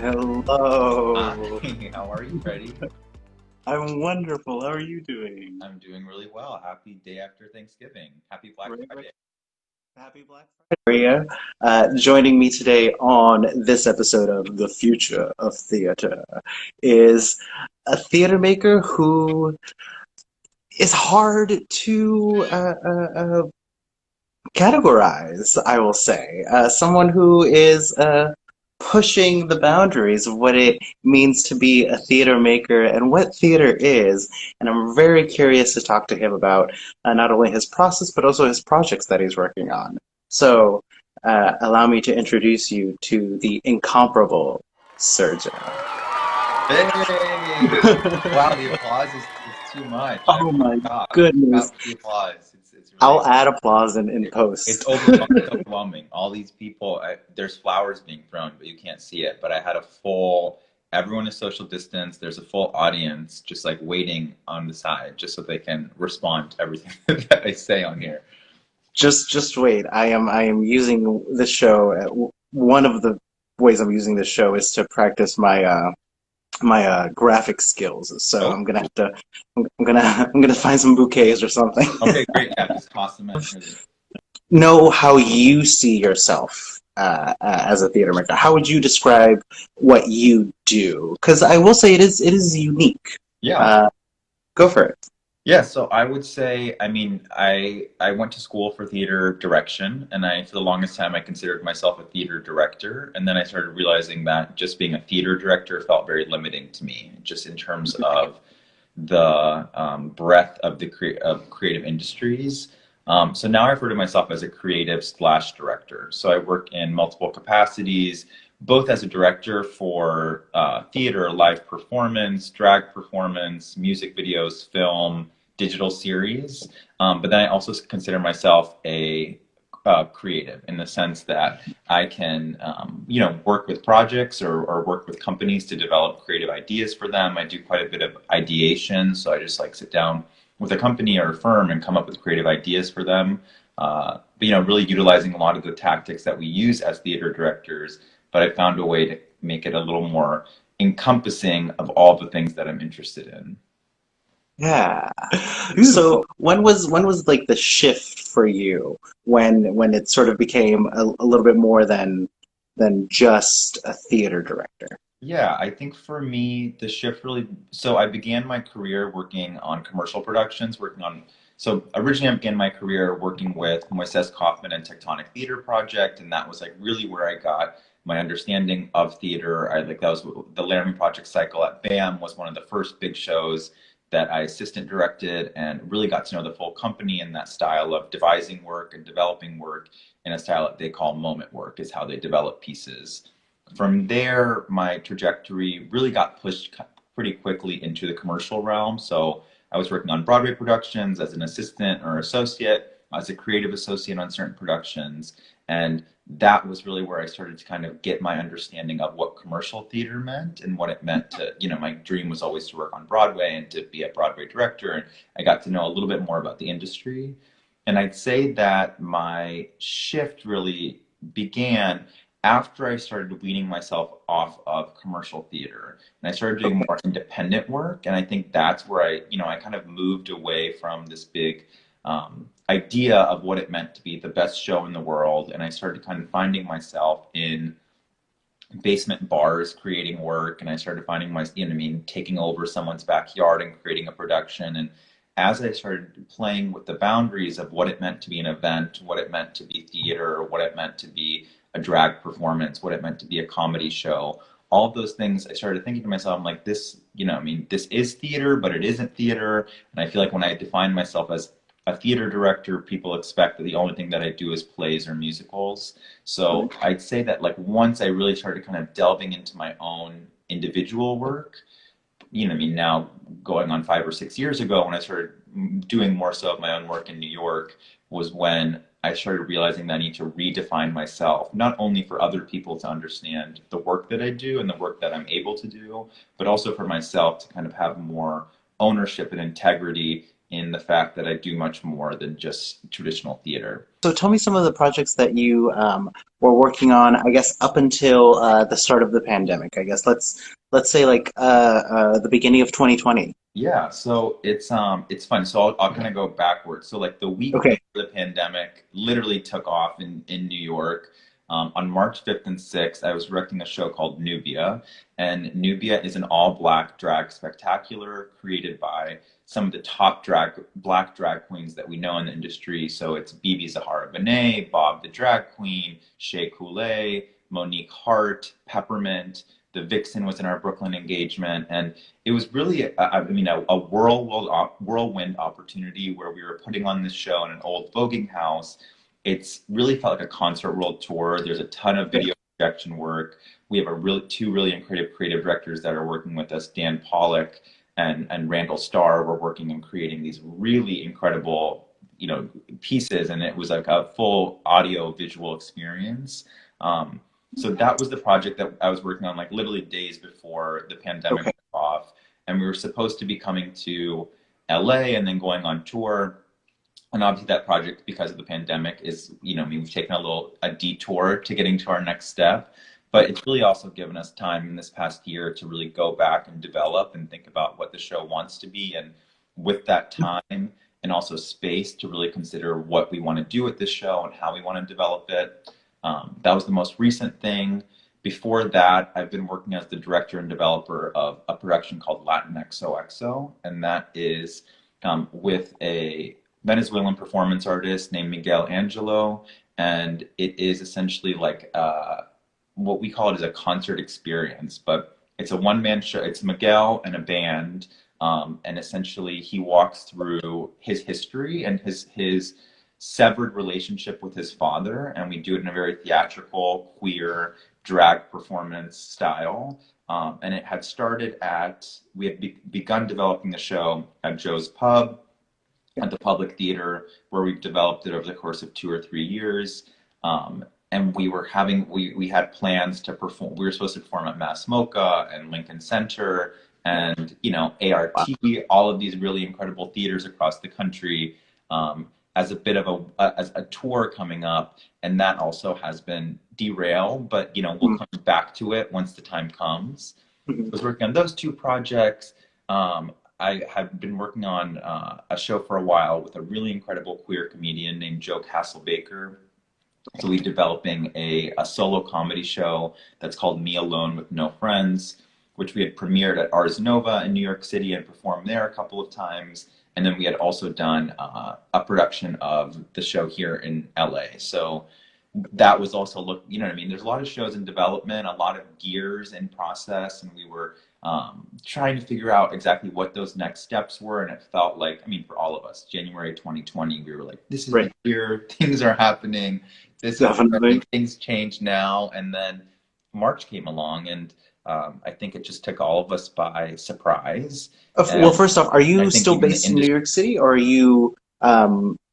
Hello. Hi, how are you, Freddie? I'm wonderful. How are you doing? I'm doing really well. Happy day after Thanksgiving. Happy Black Great. Friday. Happy Black Friday. Maria, joining me today on this episode of The Future of Theater is a theater maker who is hard to categorize, I will say. Someone who is pushing the boundaries of what it means to be a theater maker and what theater is. And I'm very curious to talk to him about not only his process, but also his projects that he's working on. So, allow me to introduce you to the incomparable Srđa. Hey! Wow, the applause is too much. I Oh my forgot. I goodness. forgot with the applause. It's really I'll add applause in it's post. overwhelming. It's overwhelming. All these people, there's flowers being thrown, but you can't see it. But I had a full, everyone is social distance. There's a full audience just like waiting on the side just so they can respond to everything that I say on here. Just wait. I am using this show. One of the ways I'm using this show is to practice my graphic skills. So Oh, I'm gonna have to. I'm gonna find some bouquets or something. okay, great. Yeah, just toss them in. Know how you see yourself as a theater maker. How would you describe what you do? Because I will say it is unique. Yeah. Uh, Go for it. Yeah, so I would say, I mean, I went to school for theater direction, and I for the longest time I considered myself a theater director, and then I started realizing that just being a theater director felt very limiting to me, just in terms of the breadth of of creative industries. So now I refer to myself as a creative slash director. So I work in multiple capacities, both as a director for theater, live performance, drag performance, music videos, film, digital series. But then I also consider myself a creative in the sense that I can, work with projects or work with companies to develop creative ideas for them. I do quite a bit of ideation, so I just like sit down with a company or a firm and come up with creative ideas for them. But really utilizing a lot of the tactics that we use as theater directors, but I found a way to make it a little more encompassing of all the things that I'm interested in. Yeah. So Beautiful. when was like the shift for you when it sort of became a little bit more than just a theater director? Yeah, I think for me, the shift really, so I began my career working on commercial productions, so originally I began my career working with Moises Kaufman and Tectonic Theater Project, and that was like really where I got my understanding of theater. I like that was the Laramie Project cycle at BAM was one of the first big shows that I assistant directed and really got to know the full company and that style of devising work and developing work in a style that they call moment work is how they develop pieces. From there, my trajectory really got pushed pretty quickly into the commercial realm. So I was working on Broadway productions as an assistant or associate, as a creative associate on certain productions. And that was really where I started to kind of get my understanding of what commercial theater meant and what it meant to, my dream was always to work on Broadway and to be a Broadway director. And I got to know a little bit more about the industry. And I'd say that my shift really began after I started weaning myself off of commercial theater and I started doing more independent work. And I think that's where I kind of moved away from this big idea of what it meant to be the best show in the world. And I started kind of finding myself in basement bars creating work and I started finding taking over someone's backyard and creating a production. And as I started playing with the boundaries of what it meant to be an event, what it meant to be theater, what it meant to be a drag performance, what it meant to be a comedy show, all of those things, I started thinking to myself, I'm like, this is theater, but it isn't theater. And I feel like when I define myself as a theater director, people expect that the only thing that I do is plays or musicals. So I'd say that like once I really started kind of delving into my own individual work, now going on 5 or 6 years ago when I started doing more so of my own work in New York was when I started realizing that I need to redefine myself, not only for other people to understand the work that I do and the work that I'm able to do, but also for myself to kind of have more ownership and integrity in the fact that I do much more than just traditional theater. So tell me some of the projects that you were working on, I guess, up until the start of the pandemic. I guess let's say like the beginning of 2020. Yeah, so it's fun. So I'll kind of go backwards. So like the week Okay. before the pandemic literally took off in New York. On March 5th and 6th, I was directing a show called Nubia, and Nubia is an all-black drag spectacular created by some of the top black drag queens that we know in the industry. So it's Bibi Zahara Benet, Bob the Drag Queen, Shea Coulee, Monique Hart, Peppermint. The Vixen was in our Brooklyn engagement, and it was really, a whirlwind opportunity where we were putting on this show in an old voguing house. It's really felt like a concert world tour. There's a ton of video projection work. We have two really creative directors that are working with us, Dan Pollock and Randall Starr. We're working on creating these really incredible, pieces, and it was like a full audio visual experience. So that was the project that I was working on, like literally days before the pandemic Okay. took off, and we were supposed to be coming to LA and then going on tour. And obviously, that project, because of the pandemic, is, we've taken a detour to getting to our next step. But it's really also given us time in this past year to really go back and develop and think about what the show wants to be. And with that time and also space to really consider what we want to do with this show and how we want to develop it. That was the most recent thing. Before that, I've been working as the director and developer of a production called Latin XOXO, and that is with a Venezuelan performance artist named Miguel Angelo, and it is essentially like what we call it is a concert experience, but it's a one-man show. It's Miguel and a band, and essentially he walks through his history and his severed relationship with his father, and we do it in a very theatrical, queer, drag performance style. And it had started we had begun developing the show at Joe's Pub at the Public Theater, where we've developed it over the course of 2 or 3 years. And we had plans to perform. We were supposed to perform at Mass Mocha and Lincoln Center and, Wow. ART, all of these really incredible theaters across the country, as a bit of as a tour coming up. And that also has been derailed, but, we'll come back to it once the time comes. I Mhm. was working on those two projects. I have been working on a show for a while with a really incredible queer comedian named Joe Castlebaker. So we're developing a solo comedy show that's called Me Alone with No Friends, which we had premiered at Ars Nova in New York City and performed there a couple of times. And then we had also done a production of the show here in LA. So that was also you know what I mean? There's a lot of shows in development, a lot of gears in process, and we were trying to figure out exactly what those next steps were. And it felt like, for all of us, January 2020, we were like, this is the Right. year, things are happening, this is Definitely. things change now. And then March came along, and I think it just took all of us by surprise. Well, And first off, are I you think still even the based in New industry. York City, or are you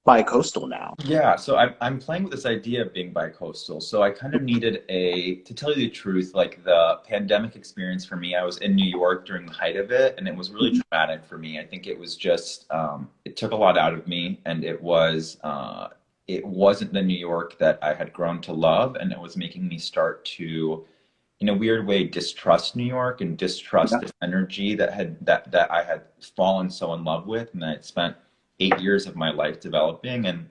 bi-coastal now? Yeah, so I'm playing with this idea of being bi-coastal. So I kind of needed to tell you the truth, like the pandemic experience for me, I was in New York during the height of it, and it was really Mhm. traumatic for me. I think it was just, it took a lot out of me, and it wasn't the New York that I had grown to love, and it was making me start to, in a weird way, distrust New York and distrust Yeah. this energy that I had fallen so in love with, and that I'd spent 8 years of my life developing. And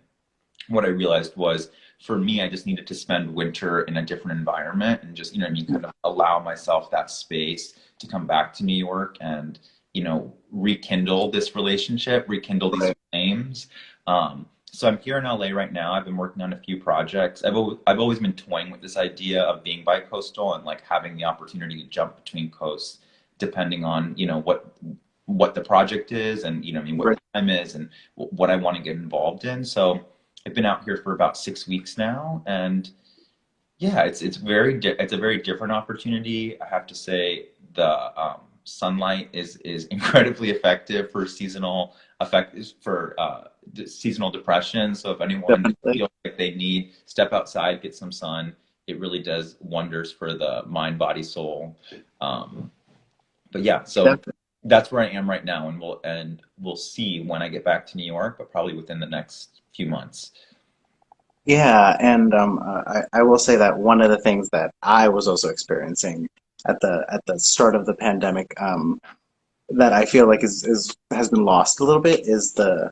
what I realized was, for me, I just needed to spend winter in a different environment and just, kind of allow myself that space to come back to New York and, rekindle this relationship, rekindle these Right. flames. So I'm here in LA right now. I've been working on a few projects. I've always been toying with this idea of being bi-coastal and like having the opportunity to jump between coasts, depending on, what the project is and, what the Right. time is and what I want to get involved in. So I've been out here for about 6 weeks now, and yeah, it's a very different opportunity. I have to say the sunlight is incredibly effective for seasonal depression. So if anyone Definitely. feels like they need step outside, get some sun, it really does wonders for the mind, body, soul. Um, but yeah, so Definitely. that's where I am right now, and we'll see when I get back to New York, but probably within the next few months. Yeah, and I will say that one of the things that I was also experiencing at the start of the pandemic, that I feel like is has been lost a little bit is the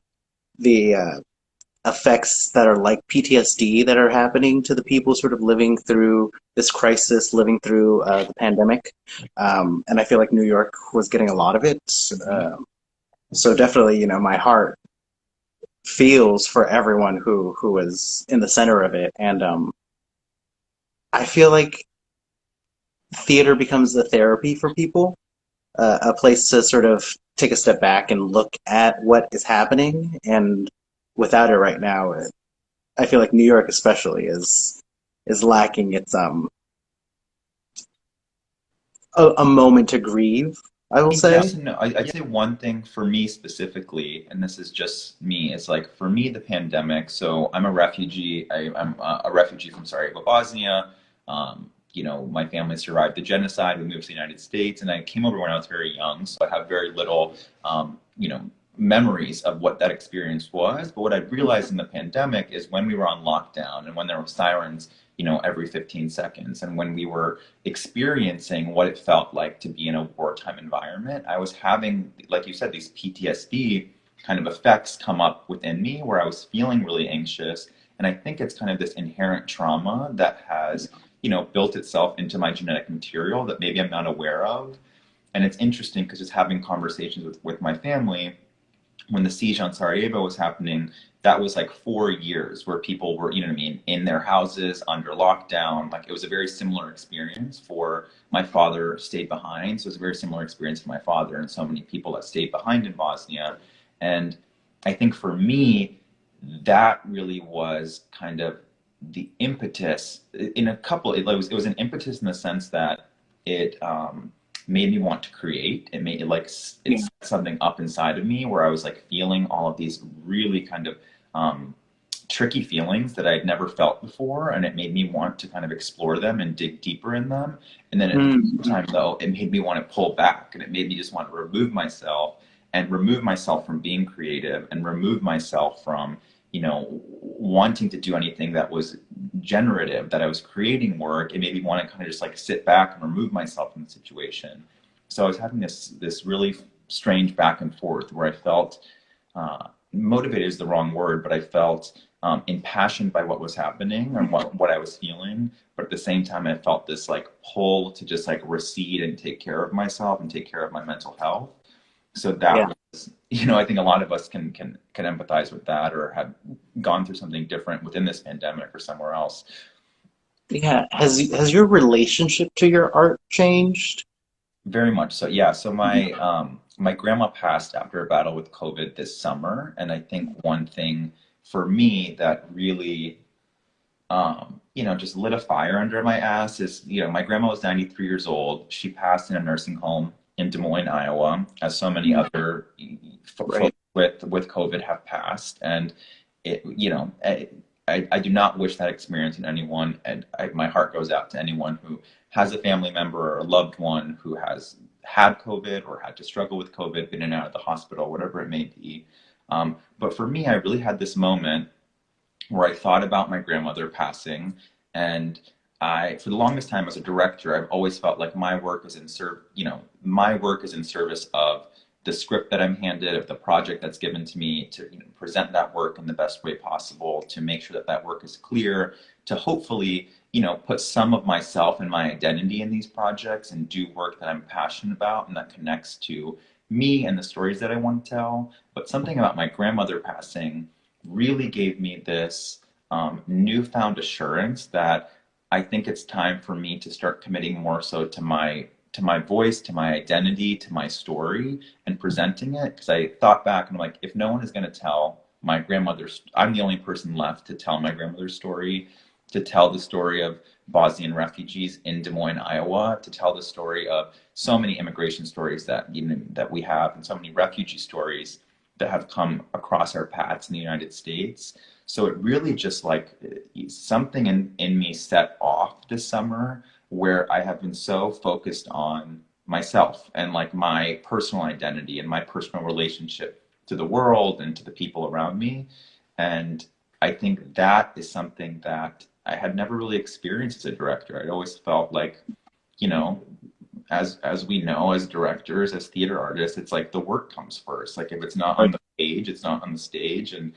effects that are like PTSD that are happening to the people sort of living through this crisis, living through the pandemic. And I feel like New York was getting a lot of it. Mhm. Uh, so definitely, you know, my heart feels for everyone who was in the center of it. And I feel like theater becomes the therapy for people, a place to sort of take a step back and look at what is happening. And without it right now, I feel like New York especially is lacking its a moment to grieve, I will say. Yes and no. I'd say one thing for me specifically, and this is just me, is like for me, the pandemic. So I'm a refugee. I'm a refugee from Sarajevo, Bosnia. My family survived the genocide. We moved to the United States, and I came over when I was very young, so I have very little, memories of what that experience was. But what I realized in the pandemic is when we were on lockdown and when there were sirens, every 15 seconds, and when we were experiencing what it felt like to be in a wartime environment, I was having, like you said, these PTSD kind of effects come up within me where I was feeling really anxious. And I think it's kind of this inherent trauma that has, built itself into my genetic material that maybe I'm not aware of. And it's interesting because just having conversations with my family, when the siege on Sarajevo was happening, that was like 4 years where people were, you know what I mean, in their houses under lockdown. Like it was a very similar experience for my father stayed behind. So it was a very similar experience for my father and so many people that stayed behind in Bosnia. And I think for me, that really was kind of the impetus in a couple, it was an impetus in the sense that it made me want to create. It made it like it Yeah. set something up inside of me where I was like feeling all of these really kind of um, tricky feelings that I'd never felt before, and it made me want to kind of explore them and dig deeper in them. And then at the same Mm-hmm. time, though, it made me want to pull back, and it made me just want to remove myself from being creative and remove myself from wanting to do anything that was generative, that I was creating work. It made me want to kind of just like sit back and remove myself from the situation. So I was having this really strange back and forth where I felt motivated is the wrong word, but I felt impassioned by what was happening and what I was feeling. But at the same time, I felt this like pull to just like recede and take care of myself and take care of my mental health. So that Yeah. was, I think a lot of us can empathize with that or have gone through something different within this pandemic or somewhere else. Yeah. Has your relationship to your art changed? Very much so. Yeah. So my grandma passed after a battle with COVID this summer, and I think one thing for me that really just lit a fire under my ass is, my grandma was 93 years old. She passed in a nursing home in Des Moines, Iowa, as so many other folks Right. with COVID have passed. And I do not wish that experience on anyone. And my heart goes out to anyone who has a family member or a loved one who has had COVID or had to struggle with COVID, been in and out of the hospital, whatever it may be. But for me, I really had this moment where I thought about my grandmother passing, and for the longest time as a director, I've always felt like my work is in service of the script that I'm handed, of the project that's given to me, to present that work in the best way possible, to make sure that that work is clear, to hopefully, put some of myself and my identity in these projects and do work that I'm passionate about and that connects to me and the stories that I want to tell. But something about my grandmother passing really gave me this newfound assurance that I think it's time for me to start committing more so to my voice, to my identity, to my story, and presenting it. Because I thought back and I'm like, if no one is going to tell my grandmother's, I'm the only person left to tell my grandmother's story, to tell the story of Bosnian refugees in Des Moines, Iowa, to tell the story of so many immigration stories that we have, and so many refugee stories that have come across our paths in the United States. So it really just like something in me set off this summer where I have been so focused on myself and like my personal identity and my personal relationship to the world and to the people around me. And I think that is something that I had never really experienced as a director. I'd always felt like, you know, as we know, as directors, as theater artists, it's like the work comes first. Like if it's not on the page, it's not on the stage. And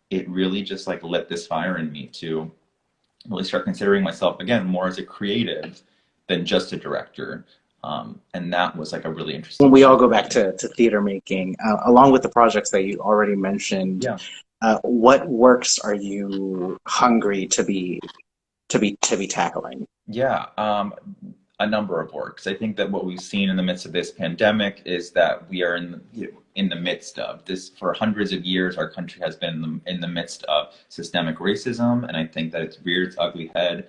it really just like lit this fire in me to really start considering myself again more as a creative than just a director. And that was like a really When interesting we all shift go for back me. to theater making, along with the projects that you already mentioned, Yeah. what works are you hungry to be tackling? Yeah, a number of works. I think that what we've seen in the midst of this pandemic is that we are in the midst of this for hundreds of years. Our country has been in the midst of systemic racism, and I think that it's reared its ugly head.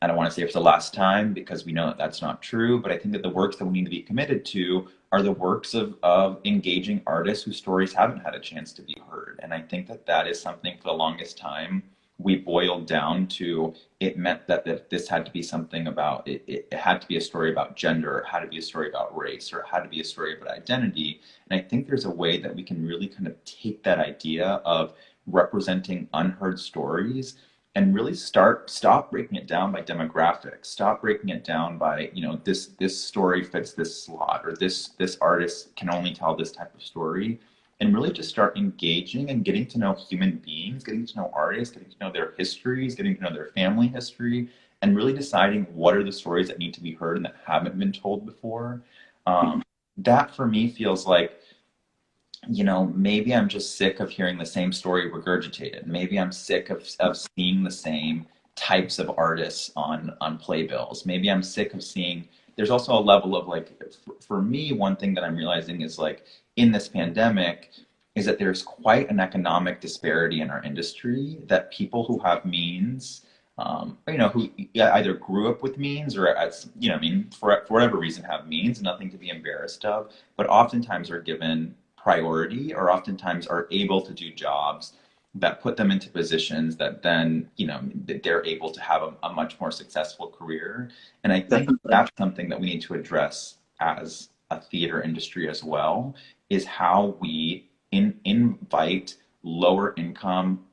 I don't want to say it's the last time because we know that that's not true, but I think that the works that we need to be committed to are the works of engaging artists whose stories haven't had a chance to be heard. And I think that that is something for the longest time we boiled down to it meant that this had to be something about it had to be a story about gender, it had to be a story about race, or it had to be a story about identity. And I think there's a way that we can really kind of take that idea of representing unheard stories and really stop breaking it down by demographics, stop breaking it down by, you know, this story fits this slot, or this artist can only tell this type of story, and really just start engaging and getting to know human beings, getting to know artists, getting to know their histories, getting to know their family history, and really deciding what are the stories that need to be heard and that haven't been told before. That for me feels like, you know, maybe I'm just sick of hearing the same story regurgitated. Maybe I'm sick of seeing the same types of artists on playbills. Maybe I'm sick of seeing, there's also a level of like, for me, one thing that I'm realizing is like in this pandemic is that there's quite an economic disparity in our industry that people who have means, you know, who either grew up with means or, as, you know, I mean, for whatever reason have means, nothing to be embarrassed of, but oftentimes are given priority or oftentimes are able to do jobs that put them into positions that then, you know, they're able to have a much more successful career. And I think Definitely. that's something that we need to address as a theater industry as well, is how we invite lower income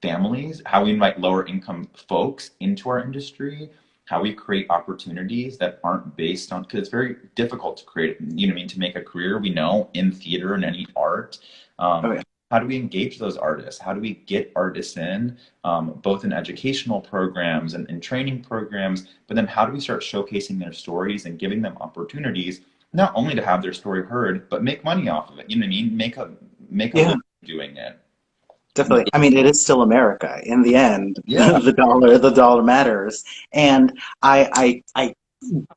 families, how we invite lower income folks into our industry, how we create opportunities that aren't based on, because it's very difficult to create, you know what I mean, to make a career, we know, in theater and any art. Oh Um, yeah. how do we engage those artists? How do we get artists in, both in educational programs and training programs, but then how do we start showcasing their stories and giving them opportunities, not only to have their story heard, but make money off of it, you know what I mean? Make a Yeah, living doing it. definitely. I mean, it is still America. In the end, Yeah. the dollar matters. And I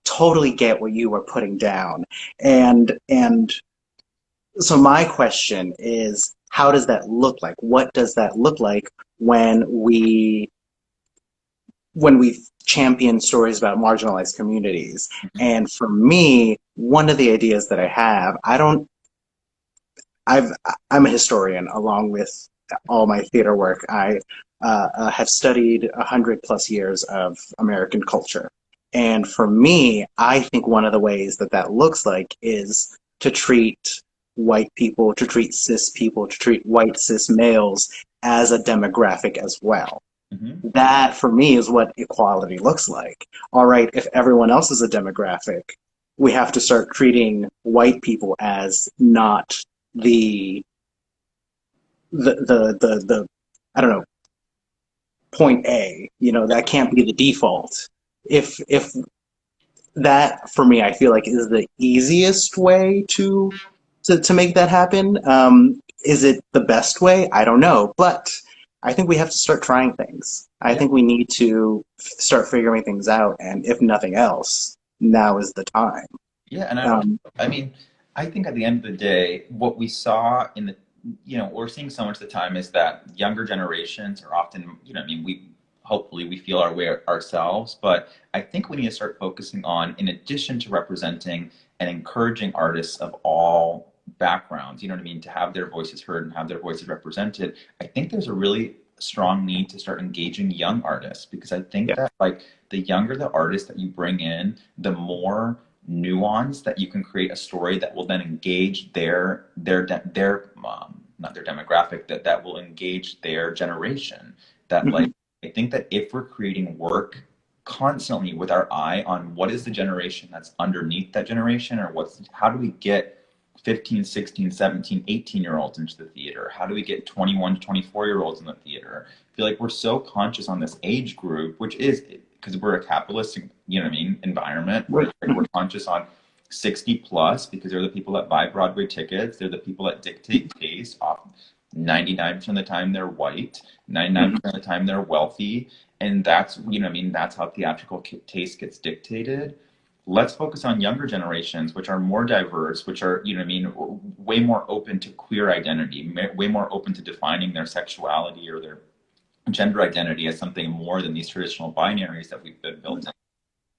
totally get what you were putting down. And so my question is, how does that look like? What does that look like when we champion stories about marginalized communities? Mhm. And for me, one of the ideas that I have, I don't I've I'm a historian along with all my theater work. I have studied 100 plus years of American culture, and for me, I think one of the ways that that looks like is to treat white people, to treat cis people, to treat white cis males as a demographic as well. Mhm. That for me is what equality looks like. All right, if everyone else is a demographic, we have to start treating white people as not the the I don't know, point A. You know, that can't be the default. If that for me, I feel like is the easiest way to make that happen. Is it the best way? I don't know, but I think we have to start trying things. I Yeah. think we need to start figuring things out, and if nothing else, now is the time. Yeah, and I don't, Um, I mean, I think at the end of the day, what we saw in the, you know, what we're seeing so much of the time is that younger generations are often, you know, I mean, we hopefully we feel our way ourselves, but I think we need to start focusing on, in addition to representing and encouraging artists of all backgrounds, you know what I mean, to have their voices heard and have their voices represented. I think there's a really strong need to start engaging young artists because I think yeah, that like the younger the artist that you bring in, the more nuance that you can create a story that will then engage not their demographic, that will engage their generation. That like Mhm. I think that if we're creating work constantly with our eye on what is the generation that's underneath that generation, or how do we get 15, 16, 17, 18-year olds into the theater? How do we get 21 to 24-year-olds in the theater? I feel like we're so conscious on this age group, which is because we're a capitalist, you know what I mean, environment, where like we're conscious on 60 plus because they're the people that buy Broadway tickets. They're the people that dictate taste. 99% of the time they're white, 99% of the time they're wealthy. And that's, you know what I mean, that's how theatrical taste gets dictated. Let's focus on younger generations, which are more diverse, which are, you know what I mean, way more open to queer identity, way more open to defining their sexuality or their gender identity as something more than these traditional binaries that we've been built in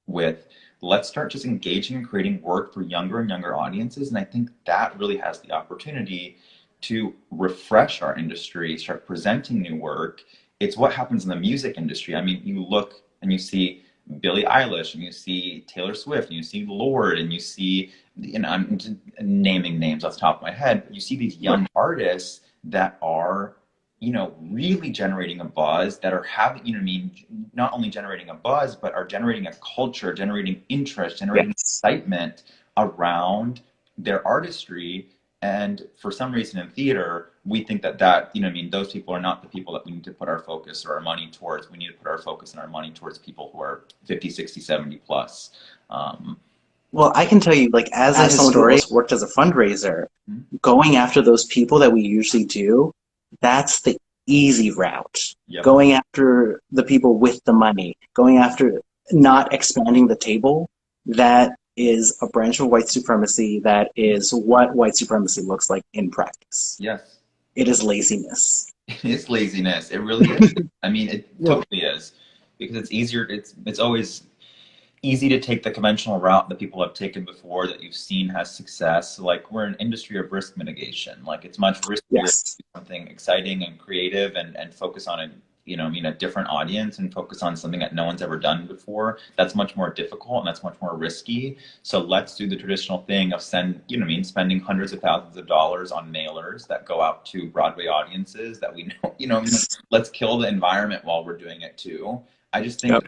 with. Let's start just engaging and creating work for younger and younger audiences. And I think that really has the opportunity to refresh our industry, start presenting new work. It's what happens in the music industry. I mean, you look and you see Billie Eilish and you see Taylor Swift and you see Lorde and you see, you know, I'm naming names off the top of my head, but you see these young artists that are, you know, really generating a buzz, that are having, you know what I mean, not only generating a buzz, but are generating a culture, generating interest, generating Yes. excitement around their artistry. And for some reason in theater, we think that, you know what I mean, those people are not the people that we need to put our focus or our money towards. We need to put our focus and our money towards people who are 50, 60, 70 plus. Um, Well, I can tell you, like, as a as historian who historian, also worked as a fundraiser, going after those people that we usually do, that's the easy route. yep, Going after the people with the money, going after not expanding the table, that is a branch of white supremacy. That is what white supremacy looks like in practice. yes. It is laziness. It's laziness. It really is. I mean, it Yeah. totally is because it's easier. It's always easy to take the conventional route that people have taken before that you've seen has success. Like we're an industry of risk mitigation. Like it's much riskier to Yes. do something exciting and creative and focus on a, you know, I mean, a different audience and focus on something that no one's ever done before. That's much more difficult and that's much more risky. So let's do the traditional thing of you know what I mean, spending hundreds of thousands of dollars on mailers that go out to Broadway audiences that we know, you know, let's kill the environment while we're doing it too. I just think Yep.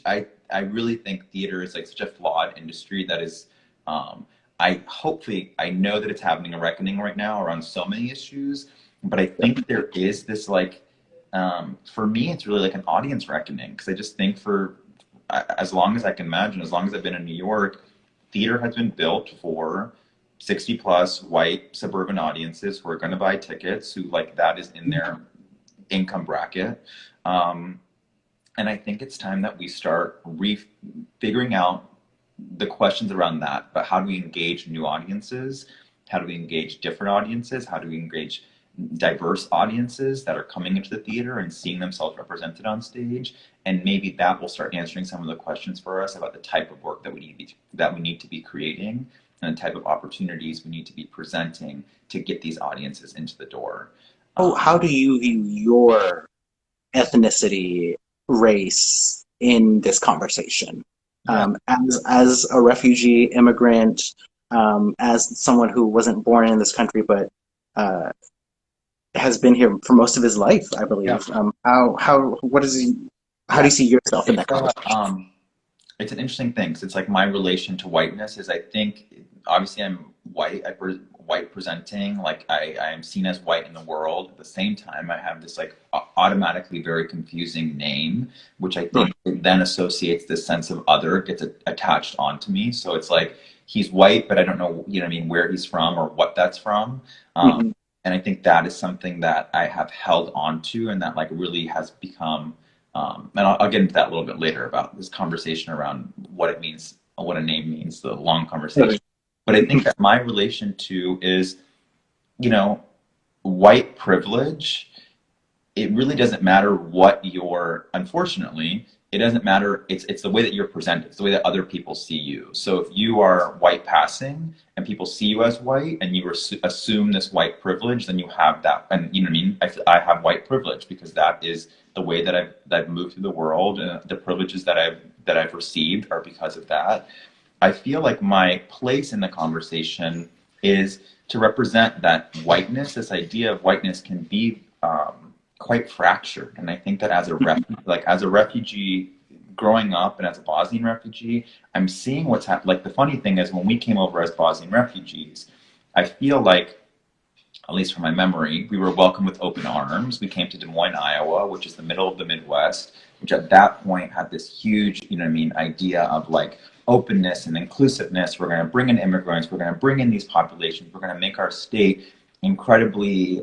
that I really think theater is like such a flawed industry that is I know that it's having a reckoning right now around so many issues, but I think there is this like for me it's really like an audience reckoning because I just think for as long as I can imagine, as long as I've been in New York, theater has been built for 60 plus white suburban audiences who are going to buy tickets, who like that is in their income bracket. Um, and I think it's time that we start figuring out the questions around that. But how do we engage new audiences? How do we engage different audiences? How do we engage diverse audiences that are coming into the theater and seeing themselves represented on stage? And maybe that will start answering some of the questions for us about the type of work that we need to be creating and the type of opportunities we need to be presenting to get these audiences into the door. How do you view your ethnicity, race in this conversation? Yeah. As a refugee, immigrant, as someone who wasn't born in this country but uh, has been here for most of his life, I Yeah. believe. How do you see yourself in that It's conversation? it's an interesting thing because it's like my relation to whiteness is I think obviously I'm white, white presenting, like I am seen as white in the world. At the same time, I have this like automatically very confusing name, which I Sure. think then associates this sense of other, gets attached onto me. So it's like he's white, but I don't know, you know what I mean, where he's from or what that's from. Um, Mhm. and I think that is something that I have held on to and that like really has become and I'll get into that a little bit later about this conversation around what it means, what a name means, the long conversation. But I think that my relation to is, you know, white privilege. It really doesn't matter what your, unfortunately, it doesn't matter. It's the way that you're presented. It's the way that other people see you. So if you are white passing and people see you as white and you assume this white privilege, then you have that. And you know what I mean? I have white privilege because that is the way that I've moved through the world. And the privileges that I've received are because of that. I feel like my place in the conversation is to represent that whiteness. This idea of whiteness can be quite fractured, and I think that as a refugee growing up and as a Bosnian refugee, I'm seeing what's happening. Like the funny thing is, when we came over as Bosnian refugees, I feel like, at least from my memory, we were welcomed with open arms. We came to Des Moines, Iowa, which is the middle of the Midwest, which at that point had this huge, you know what I mean, idea of like openness and inclusiveness. We're going to bring in immigrants. We're going to bring in these populations. We're going to make our state incredibly,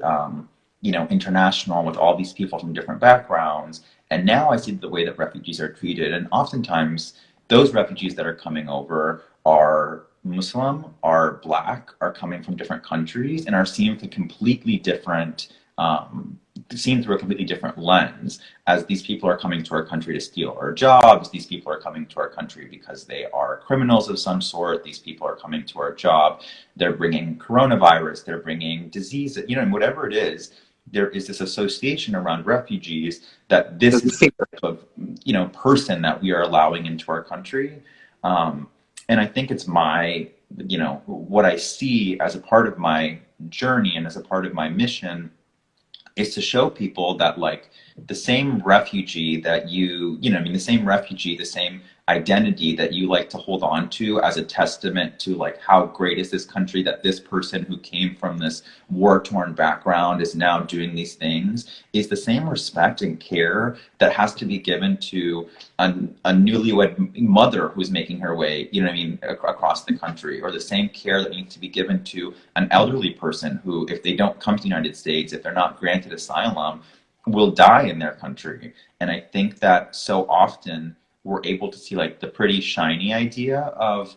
international with all these people from different backgrounds. And now I see the way that refugees are treated. And oftentimes, those refugees that are coming over are Muslim, are black, are coming from different countries, and are seen with a completely different, seen through a completely different lens. As these people are coming to our country to steal our jobs, these people are coming to our country because they are criminals of some sort. These people are coming to our job. They're bringing coronavirus. They're bringing disease. And whatever it is, there is this association around refugees that this is the type of person that we are allowing into our country. And I think it's what I see as a part of my journey and as a part of my mission is to show people that like the same refugee that the same refugee, the same identity that you like to hold on to as a testament to like how great is this country, that this person who came from this war-torn background is now doing these things, is the same respect and care that has to be given to a newlywed mother who's making her way, across the country, or the same care that needs to be given to an elderly person who, if they don't come to the United States, if they're not granted asylum, will die in their country. And I think that so often we're able to see like the pretty shiny idea of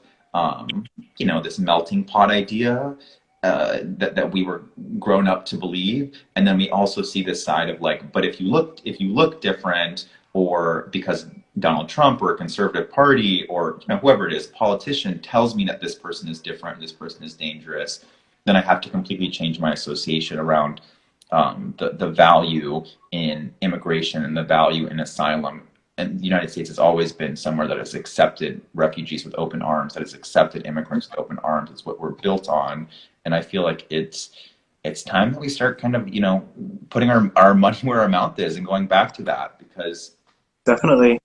this melting pot idea that we were grown up to believe, and then we also see this side of like, but if you look different, or because Donald Trump or a conservative party or whoever it is, politician tells me that this person is different, this person is dangerous, then I have to completely change my association around the value in immigration and the value in asylum. And the United States has always been somewhere that has accepted refugees with open arms, that has accepted immigrants with open arms. It's what we're built on. And I feel like it's time that we start kind of, putting our money where our mouth is and going back to that, because Definitely,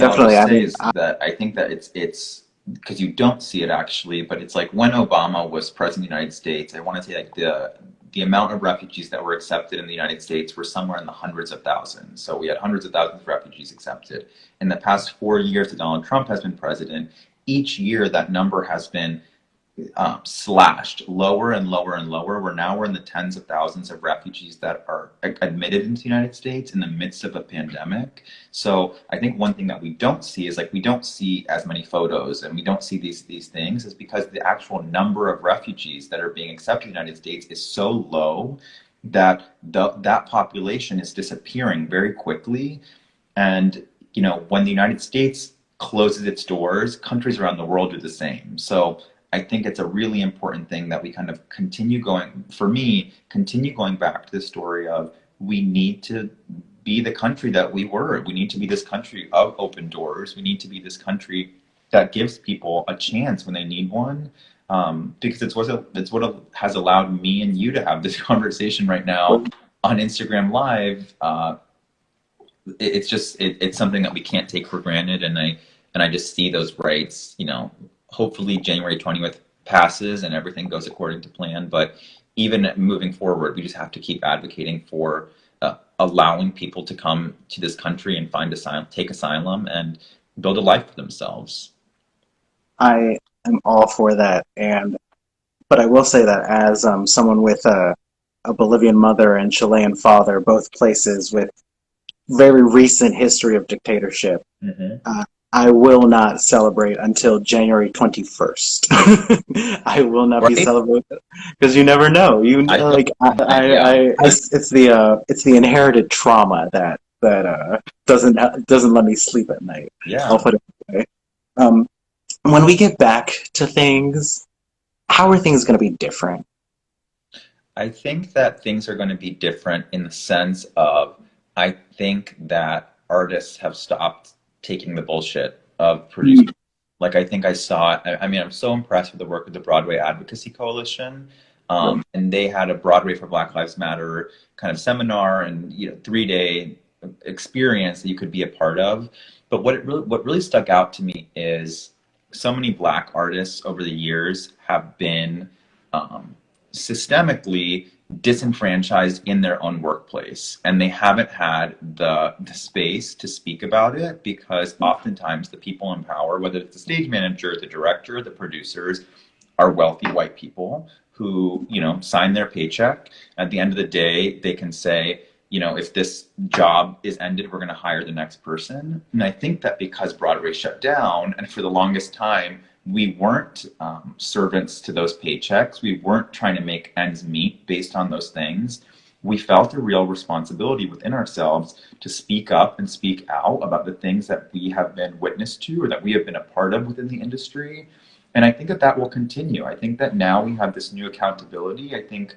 I'll definitely. just I say mean, is that I think that it's because you don't see it actually, but it's like when Obama was president of the United States, I want to say like the amount of refugees that were accepted in the United States were somewhere in the hundreds of thousands. So we had hundreds of thousands of refugees accepted. In the past 4 years that Donald Trump has been president, each year that number has been slashed lower and lower and lower. We're in the tens of thousands of refugees that are admitted into the United States in the midst of a pandemic. So I think one thing that we don't see is like we don't see as many photos and we don't see these things is because the actual number of refugees that are being accepted in the United States is so low that that population is disappearing very quickly. And when the United States closes its doors, countries around the world do the same. So I think it's a really important thing that we kind of continue going back to the story of we need to be the country that we were. We need to be this country of open doors. We need to be this country that gives people a chance when they need one. Because it's what has allowed me and you to have this conversation right now on Instagram Live. It's something that we can't take for granted, and I just see those rights, hopefully January 20th passes and everything goes according to plan. But even moving forward, we just have to keep advocating for allowing people to come to this country and take asylum and build a life for themselves. I am all for that, but I will say that as someone with a Bolivian mother and Chilean father, both places with very recent history of dictatorship, Mm-hmm. I will not celebrate until January 21st. I will not be Right? celebrating because you never know. You I feel like yeah, it's the inherited trauma that doesn't let me sleep at night. I'll yeah. put it that way. Um, when we get back to things, how are things going to be different? I think that things are going to be different in the sense of I think that artists have stopped taking the bullshit of Mm, producing. Like, I think I saw, I mean, I'm so impressed with the work of the Broadway Advocacy Coalition. Right. And they had a Broadway for Black Lives Matter kind of seminar and, 3-day experience that you could be a part of. But what really stuck out to me is so many Black artists over the years have been um, systemically disenfranchised in their own workplace, and they haven't had the space to speak about it because oftentimes the people in power, whether it's the stage manager, the director, the producers, are wealthy white people who, sign their paycheck. At the end of the day, they can say, if this job is ended, we're going to hire the next person. And I think that because Broadway shut down, and for the longest time, we weren't servants to those paychecks. We weren't trying to make ends meet based on those things. We felt a real responsibility within ourselves to speak up and speak out about the things that we have been witness to or that we have been a part of within the industry. And I think that that will continue. I think that now we have this new accountability. I think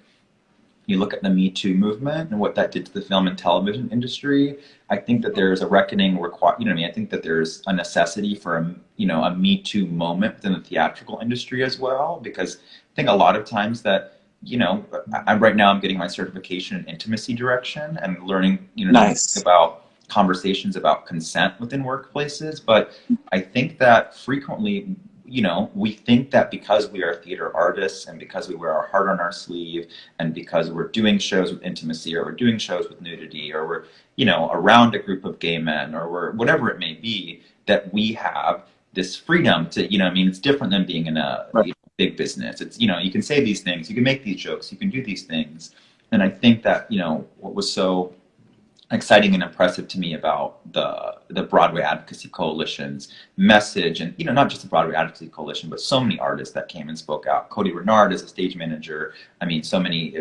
you look at the Me Too movement and what that did to the film and television industry. I think that there's a reckoning required. You know what I mean? I think that there's a necessity for a Me Too moment within the theatrical industry as well, because I think a lot of times that right now I'm getting my certification in intimacy direction and learning Nice. about conversations about consent within workplaces. But I think that frequently we think that because we are theater artists and because we wear our heart on our sleeve and because we're doing shows with intimacy or we're doing shows with nudity or we're, around a group of gay men or we're whatever it may be, that we have this freedom to, I mean, it's different than being in a Right. big business. It's, you can say these things, you can make these jokes, you can do these things. And I think that, what was so exciting and impressive to me about the Broadway Advocacy Coalition's message, and not just the Broadway Advocacy Coalition, but so many artists that came and spoke out. Cody Renard as a stage manager. I mean, so many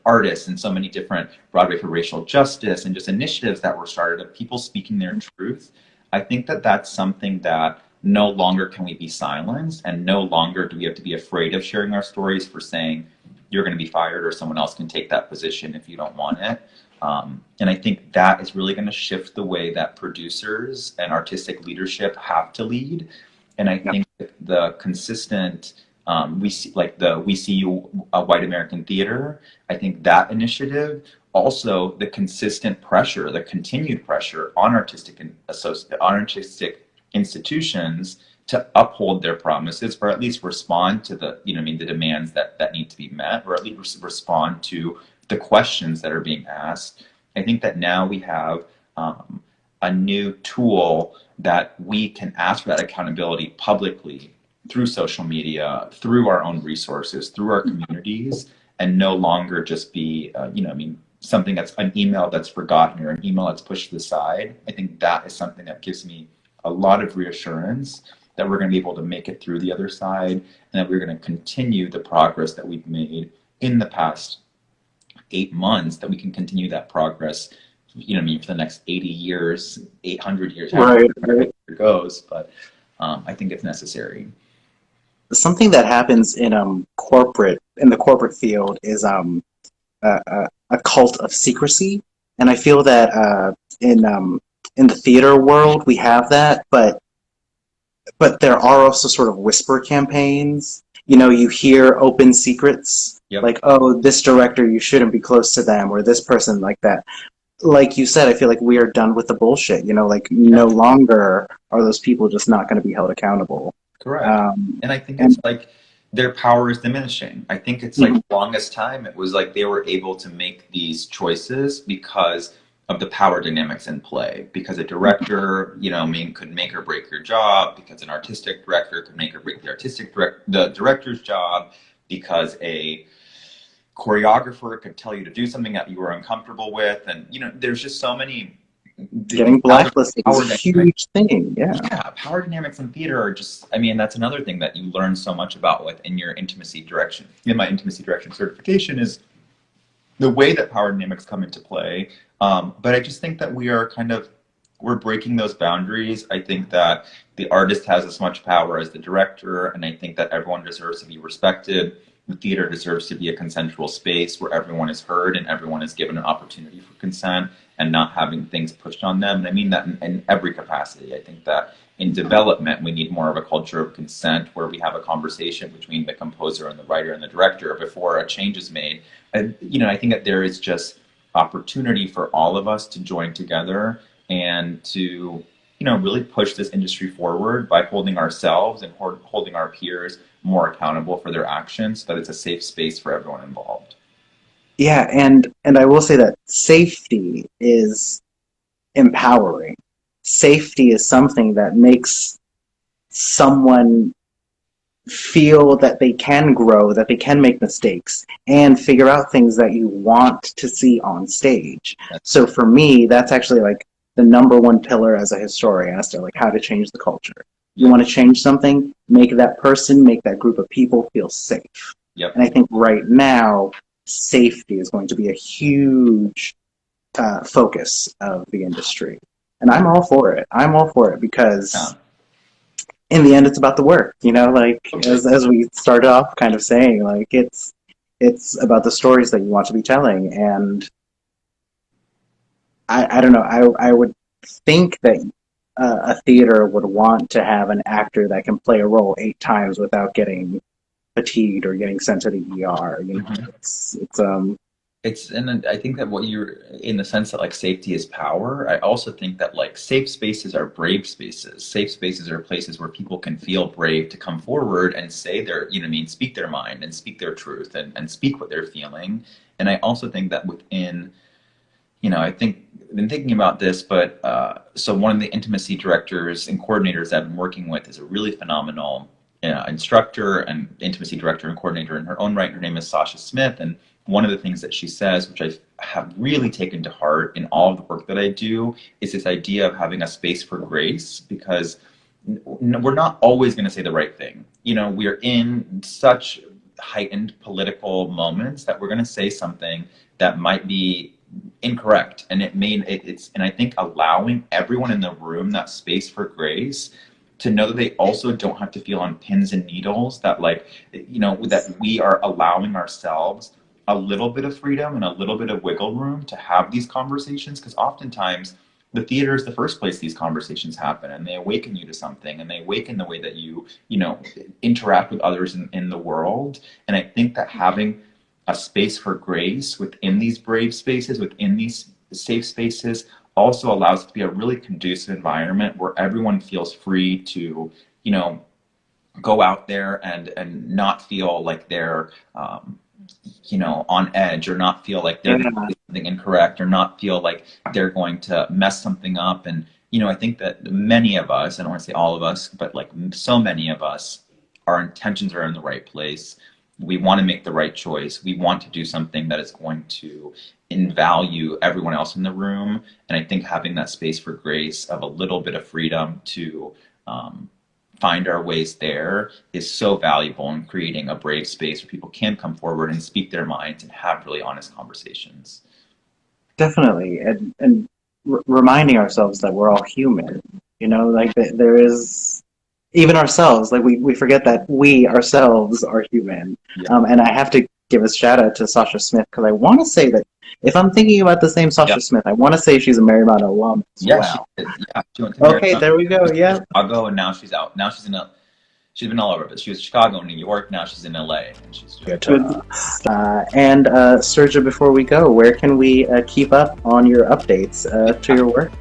artists and so many different Broadway for Racial Justice and just initiatives that were started of people speaking their truth. I think that that's something that no longer can we be silenced, and no longer do we have to be afraid of sharing our stories for saying you're going to be fired or someone else can take that position if you don't want it. And I think that is really going to shift the way that producers and artistic leadership have to lead. And I Yeah. think that the consistent, we see like the We See You White American Theater, I think that initiative, also the consistent pressure, the continued pressure on on artistic institutions to uphold their promises, or at least respond to the demands that need to be met, or at least respond to the questions that are being asked. I think that now we have a new tool that we can ask for that accountability publicly through social media, through our own resources, through our communities, and no longer just be, something that's an email that's forgotten or an email that's pushed to the side. I think that is something that gives me a lot of reassurance that we're going to be able to make it through the other side and that we're going to continue the progress that we've made in the past 8 months, that we can continue that progress, for the next 80 years, 800 years, however Right. Right. it goes. But I think it's necessary. Something that happens in the corporate field is a cult of secrecy, and I feel that in the theater world we have that, but there are also sort of whisper campaigns. You hear open secrets Yep. like, oh, this director, you shouldn't be close to them, or this person like that. Like you said, I feel like we are done with the bullshit. Like Yeah, no longer are those people just not going to be held accountable. correct. Um, And I think it's and like their power is diminishing. I think it's like Mhm. the longest time it was like they were able to make these choices because of the power dynamics in play. Because a director, could make or break your job. Because an artistic director could make or break the director's job. Because a choreographer could tell you to do something that you were uncomfortable with, and there's just so many the Getting blacklisted is power a dynamics. huge thing. Yeah. Yeah, power dynamics in theater are just, I mean, that's another thing that you learn so much about within your intimacy direction. In my intimacy direction certification is the way that power dynamics come into play. But I just think that we're breaking those boundaries. I think that the artist has as much power as the director, and I think that everyone deserves to be respected. the theater deserves to be a consensual space where everyone is heard and everyone is given an opportunity for consent and not having things pushed on them. And I mean that in every capacity. I think that in development, we need more of a culture of consent where we have a conversation between the composer and the writer and the director before a change is made. And, I think that there is just opportunity for all of us to join together and to, really push this industry forward by holding ourselves and holding our peers more accountable for their actions so that it's a safe space for everyone involved. Yeah, and I will say that safety is empowering. Safety is something that makes someone feel that they can grow, that they can make mistakes, and figure out things that you want to see on stage. So for me, that's actually like the number one pillar as a historian as to like how to change the culture. You want to change something, make that person, make that group of people feel safe. Yep. And I think right now, safety is going to be a huge focus of the industry. And I'm all for it. I'm all for it because in the end, it's about the work, like as we started off kind of saying, like it's about the stories that you want to be telling. And I don't know, I would think that a theater would want to have an actor that can play a role 8 times without getting fatigued or getting sent to the ER. And I think that what you're in the sense that like safety is power. I also think that like safe spaces are brave spaces. Safe spaces are places where people can feel brave to come forward and say their, speak their mind and speak their truth and speak what they're feeling. And I also think that within, I think I've been thinking about this, but so one of the intimacy directors and coordinators I've been working with is a really phenomenal instructor and intimacy director and coordinator in her own right. Her name is Sasha Smith, and one of the things that she says, which I have really taken to heart in all of the work that I do, is this idea of having a space for grace, because we're not always going to say the right thing. We are in such heightened political moments that we're going to say something that might be incorrect, and and I think allowing everyone in the room that space for grace to know that they also don't have to feel on pins and needles, that that we are allowing ourselves a little bit of freedom and a little bit of wiggle room to have these conversations, because oftentimes the theater is the first place these conversations happen, and they awaken you to something, and they awaken the way that you interact with others in the world. And I think that having a space for grace within these brave spaces, within these safe spaces, also allows it to be a really conducive environment where everyone feels free to, go out there and not feel like they're, on edge, or not feel like they're going to do something incorrect, or not feel like they're going to mess something up. And, I think that many of us, I don't want to say all of us, but like so many of us, our intentions are in the right place. We want to make the right choice. We want to do something that is going to invalue everyone else in the room. And I think having that space for grace of a little bit of freedom to find our ways there is so valuable in creating a brave space where people can come forward and speak their minds and have really honest conversations. Definitely. And reminding ourselves that we're all human, like there is, even ourselves, like we forget that we ourselves are human. Yeah. And I have to give a shout out to Sasha Smith, because I want to say that if I'm thinking about the same Sasha Smith, I want to say she's a Marymount alum as well. She went to okay, there we go. Yeah. Chicago, and now she's out. Now she's been all over, but she was in Chicago, New York. Now she's in LA, and she's good. And Srđa, before we go, where can we keep up on your updates to your work?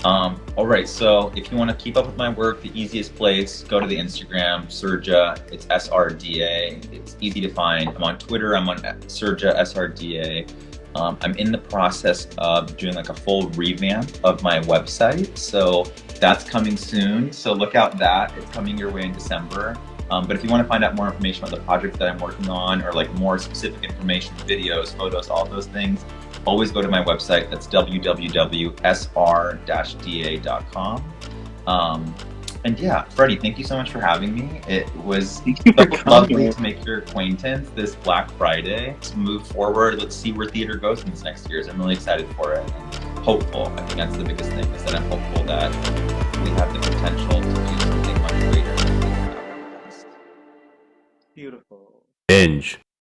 All right, so if you want to keep up with my work, the easiest place, go to the Instagram, Srđa. It's SRDA. It's easy to find. I'm on Twitter. I'm on Srđa SRDA. I'm in the process of doing like a full revamp of my website, so that's coming soon. So look out that. It's coming your way in December. But if you want to find out more information about the projects that I'm working on, or like more specific information, videos, photos, all those things, always go to my website. That's www.sr-da.com. And yeah, Freddie, thank you so much for having me. It was lovely to make your acquaintance this Black Friday. Let's move forward. Let's see where theater goes in this next year. I'm really excited for it. And hopeful. I think that's the biggest thing, is that I'm hopeful that we have the potential to do something much greater than we have. Beautiful. Binge.